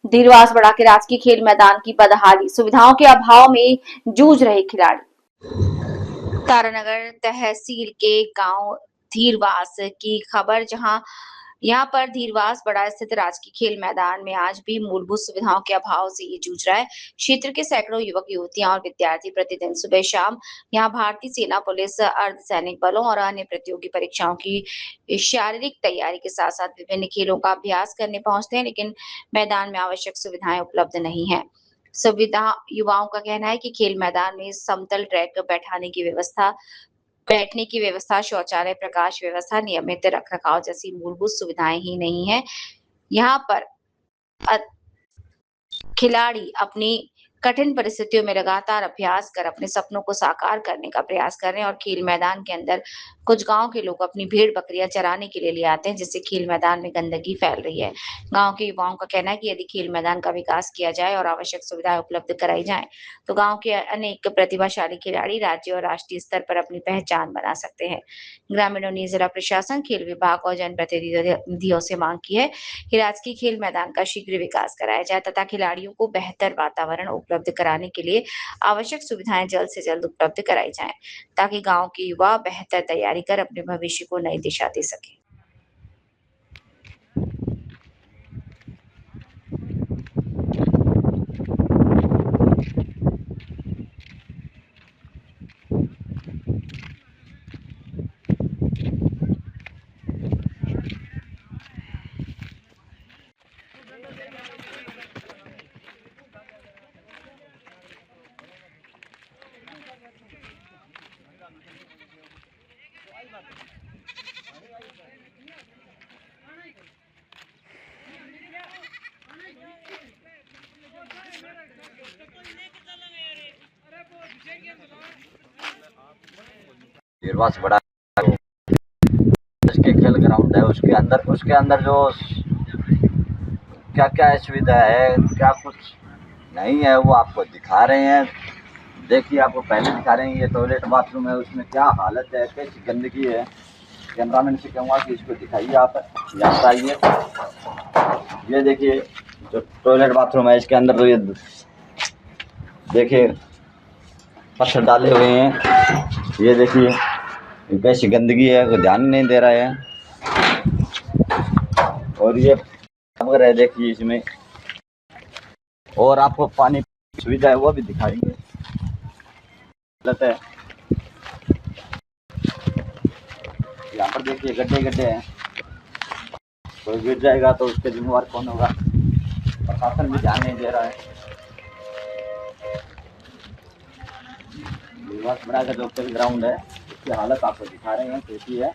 धीरवास बढ़ा के राजकीय खेल मैदान की बदहाली, सुविधाओं के अभाव में जूझ रहे खिलाड़ी। तारानगर तहसील के गांव धीरवास की खबर, जहां यहाँ पर धीरवास बड़ा स्थित राजकीय खेल मैदान में आज भी मूलभूत सुविधाओं के अभाव से ये जूझ रहा है। क्षेत्र के सैकड़ों युवक युवतियां और विद्यार्थी प्रतिदिन सुबह शाम यहाँ भारतीय सेना, पुलिस, अर्धसैनिक बलों और अन्य प्रतियोगी परीक्षाओं की शारीरिक तैयारी के साथ साथ विभिन्न खेलों का अभ्यास करने पहुंचते हैं, लेकिन मैदान में आवश्यक सुविधाएं उपलब्ध नहीं है। सुविधा युवाओं का कहना है कि खेल मैदान में समतल ट्रैक, बैठने की व्यवस्था, शौचालय, प्रकाश व्यवस्था, नियमित रखरखाव जैसी मूलभूत सुविधाएं ही नहीं है। यहाँ पर खिलाड़ी अपनी कठिन परिस्थितियों में लगातार अभ्यास कर अपने सपनों को साकार करने का प्रयास कर रहे हैं और खेल मैदान के अंदर कुछ गांव के लोग अपनी भेड़ बकरियां चराने के लिए ले आते हैं, जिससे खेल मैदान में गंदगी फैल रही है। गांव के युवाओं का कहना है कि यदि खेल मैदान का विकास किया जाए और आवश्यक सुविधाएं उपलब्ध कराई जाए तो गांव के अनेक प्रतिभाशाली खिलाड़ी राज्य और राष्ट्रीय स्तर पर अपनी पहचान बना सकते हैं। ग्रामीणों ने जिला प्रशासन, खेल विभाग और जनप्रतिनिधियों से मांग की है कि राजकीय खेल मैदान का शीघ्र विकास कराया जाए तथा खिलाड़ियों को बेहतर वातावरण उपलब्ध कराने के लिए आवश्यक सुविधाएं जल्द से जल्द उपलब्ध कराई जाएं, ताकि गांव के युवा बेहतर तैयारी कर अपने भविष्य को नई दिशा दे सके। धीरवास बड़ा उसके खेल ग्राउंड है, उसके अंदर जो क्या क्या सुविधा है, क्या कुछ नहीं है, वो आपको दिखा रहे हैं। देखिए, आपको पहले दिखा रहे हैं ये टॉयलेट बाथरूम है, उसमें क्या हालत है, कैसी गंदगी है। कैमरामैन से कहूँगा कि इसको दिखाइए, आप यहाँ आइए। ये देखिए जो टॉयलेट बाथरूम है, इसके अंदर तो ये देखिए पत्थर डाले हुए हैं। ये देखिए कैसी गंदगी है, कोई ध्यान नहीं दे रहा है। और ये अगर है देखिए इसमें, और आपको पानी सुविधा है वो भी दिखाएंगे। गलत है, यहाँ पर देखिए गड्ढे गड्ढे हैं, कोई गिर जाएगा तो उसके जिम्मेवार कौन होगा? प्रशासन भी ध्यान नहीं दे रहा है। धीरवास बड़ा का जो खेल ग्राउंड है उसकी हालत आपको दिखा रहे हैं कैसी है।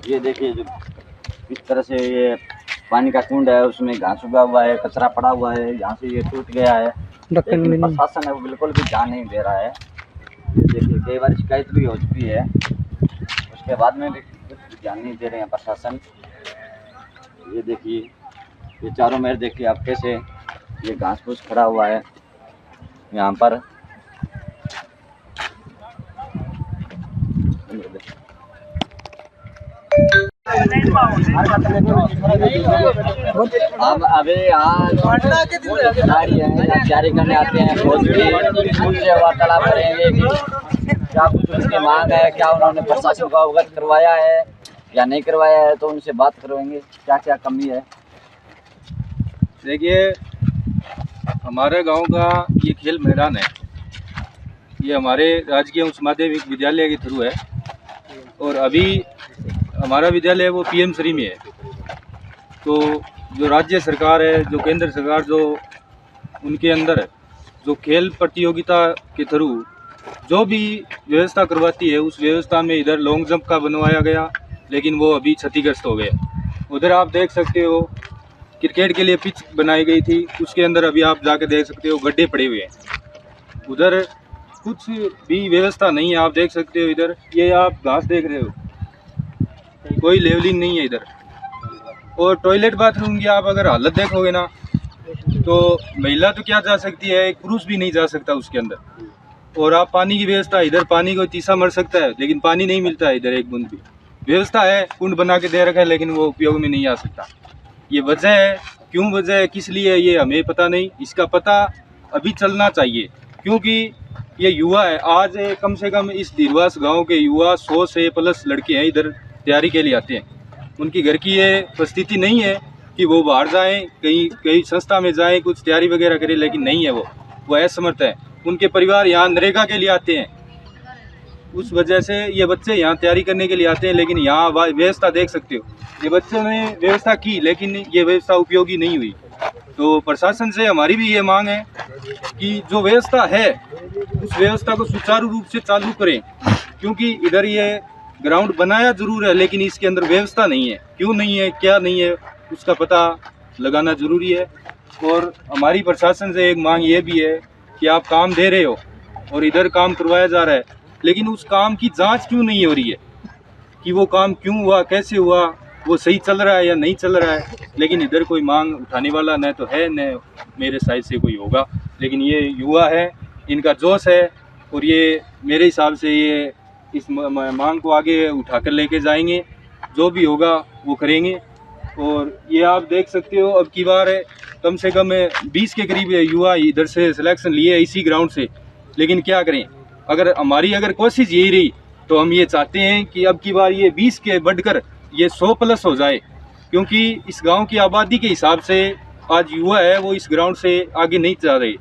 ये देखिए जो किस तरह से ये पानी का कुंड है, उसमें घास उगा हुआ है, कचरा पड़ा हुआ है, यहाँ से ये टूट गया है, लेकिन प्रशासन है वो बिल्कुल भी ध्यान नहीं दे रहा है। ये देखिए कई बार शिकायत भी हो चुकी है, उसके बाद में भी कुछ ध्यान नहीं दे रहे हैं प्रशासन। ये देखिए ये चारों मेर देखिए आप कैसे ये घास फूस खड़ा हुआ है यहाँ पर। अब अभी यहाँ तैयारी करने आते हैं, उनसे वार्तालाप करेंगे कि क्या कुछ उनकी मांग है, क्या उन्होंने प्रशासन को अवगत करवाया है या नहीं करवाया है, तो उनसे बात करवाएंगे क्या क्या कमी है। देखिए हमारे गांव का ये खेल मैदान है, ये हमारे राजकीय उच्च माध्यमिक विद्यालय के थ्रू है और अभी हमारा विद्यालय वो पीएम श्री में है। तो जो राज्य सरकार है, जो केंद्र सरकार, जो उनके अंदर जो खेल प्रतियोगिता के थ्रू जो भी व्यवस्था करवाती है, उस व्यवस्था में इधर लॉन्ग जंप का बनवाया गया, लेकिन वो अभी क्षतिग्रस्त हो गया। उधर आप देख सकते हो क्रिकेट के लिए पिच बनाई गई थी, उसके अंदर अभी आप जाके देख सकते हो गड्ढे पड़े हुए हैं। उधर कुछ भी व्यवस्था नहीं है, आप देख सकते हो। इधर ये आप घास देख रहे हो, कोई लेवलिंग नहीं है इधर। और टॉयलेट बाथरूम की आप अगर हालत देखोगे ना, तो महिला तो क्या जा सकती है, एक पुरुष भी नहीं जा सकता उसके अंदर। और आप पानी की व्यवस्था, इधर पानी को तीसा मर सकता है, लेकिन पानी नहीं मिलता है इधर एक बूंद भी। व्यवस्था है, कुंड बना के दे रखा है, लेकिन वो उपयोग में नहीं आ सकता। ये वजह है, क्यों वजह है, किस लिए, ये हमें पता नहीं। इसका पता अभी चलना चाहिए, क्योंकि ये युवा है। आज कम से कम इस धीरवास गांव के युवा 100 से प्लस लड़के हैं, इधर तैयारी के लिए आते हैं। उनकी घर की ये परिस्थिति नहीं है कि वो बाहर जाएं, कहीं संस्था में जाएं, कुछ तैयारी वगैरह करें, लेकिन नहीं है, वो असमर्थ है। उनके परिवार यहाँ नरेगा के लिए आते हैं, उस वजह से ये बच्चे यहाँ तैयारी करने के लिए आते हैं। लेकिन यहाँ व्यवस्था देख सकते हो, ये बच्चों ने व्यवस्था की, लेकिन ये व्यवस्था उपयोगी नहीं हुई। तो प्रशासन से हमारी भी ये मांग है कि जो व्यवस्था है उस व्यवस्था को सुचारू रूप से चालू करें, क्योंकि इधर ये ग्राउंड बनाया जरूर है, लेकिन इसके अंदर व्यवस्था नहीं है। क्यों नहीं है, क्या नहीं है, उसका पता लगाना जरूरी है। और हमारी प्रशासन से एक मांग ये भी है कि आप काम दे रहे हो और इधर काम करवाया जा रहा है, लेकिन उस काम की जांच क्यों नहीं हो रही है कि वो काम क्यों हुआ, कैसे हुआ, वो सही चल रहा है या नहीं चल रहा है। लेकिन इधर कोई मांग उठाने वाला न तो है, न मेरे साइड से कोई होगा। लेकिन ये युवा है, इनका जोश है, और ये मेरे हिसाब से ये इस मांग को आगे उठाकर लेके जाएंगे, जो भी होगा वो करेंगे। और ये आप देख सकते हो, अब की बार कम से कम 20 के करीब युवा इधर से सिलेक्शन लिए इसी ग्राउंड से। लेकिन क्या करें, अगर कोशिश यही रही तो हम ये चाहते हैं कि अब की बार ये 20 के बढ़कर ये 100 प्लस हो जाए, क्योंकि इस गांव की आबादी के हिसाब से आज युवा है वो इस ग्राउंड से आगे नहीं जा रहे।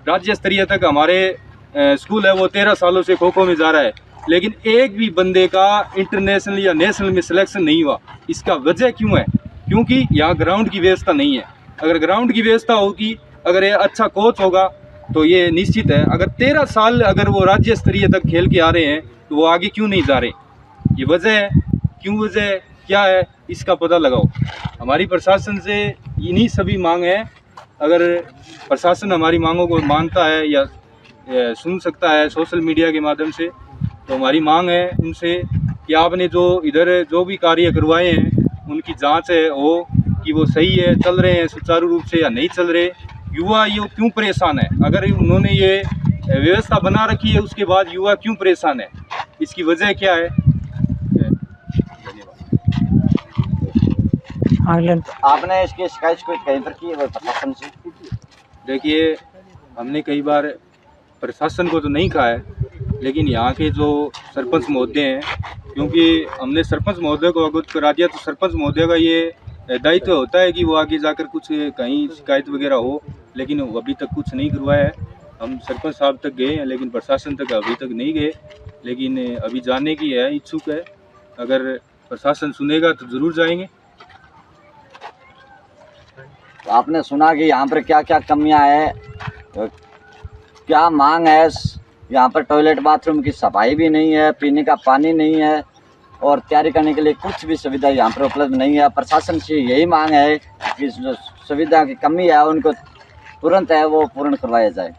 राज्य स्तरीय तक हमारे स्कूल है वो 13 सालों से खो खो में जा रहा है, लेकिन एक भी बंदे का इंटरनेशनल या नेशनल में सिलेक्शन नहीं हुआ। इसका वजह क्यों है? क्योंकि यहाँ ग्राउंड की व्यवस्था नहीं है। अगर ग्राउंड की व्यवस्था होगी, अगर ये अच्छा कोच होगा, तो ये निश्चित है अगर 13 साल अगर वो राज्य स्तरीय तक खेल के आ रहे हैं तो वो आगे क्यों नहीं जा रहे। ये वजह है, क्यों वजह है, क्या है, इसका पता लगाओ। हमारी प्रशासन से इन्हीं सभी मांग है। अगर प्रशासन हमारी मांगों को मानता है या सुन सकता है सोशल मीडिया के माध्यम से, तो हमारी मांग है उनसे कि आपने जो इधर जो भी कार्य करवाए हैं उनकी जांच है हो कि वो सही है, चल रहे हैं सुचारू रूप से या नहीं चल रहे। युवा ये क्यों परेशान है? अगर उन्होंने ये व्यवस्था बना रखी है उसके बाद युवा क्यों परेशान है, इसकी वजह क्या है? धन्यवाद। आपने इसकी शिकायत कोई कहीं पर की है प्रशासन से? देखिए, हमने कई बार प्रशासन को तो नहीं कहा है, लेकिन यहाँ के जो सरपंच महोदय हैं, क्योंकि हमने सरपंच महोदय को अवगत करा दिया, तो सरपंच महोदय का ये दायित्व होता है कि वो आगे जाकर कुछ कहीं शिकायत वगैरह हो, लेकिन अभी तक कुछ नहीं करवाया है। हम सरपंच साहब तक गए हैं, लेकिन प्रशासन तक अभी तक नहीं गए, लेकिन अभी जाने की है, इच्छुक है। अगर प्रशासन सुनेगा तो ज़रूर जाएंगे। तो आपने सुना कि यहाँ पर क्या क्या कमियाँ हैं, क्या मांग है? यहाँ पर टॉयलेट बाथरूम की सफाई भी नहीं है, पीने का पानी नहीं है, और तैयारी करने के लिए कुछ भी सुविधा यहाँ पर उपलब्ध नहीं है। प्रशासन से यही मांग है कि जो सुविधा की कमी है उनको तुरंत है वो पूर्ण करवाया जाए।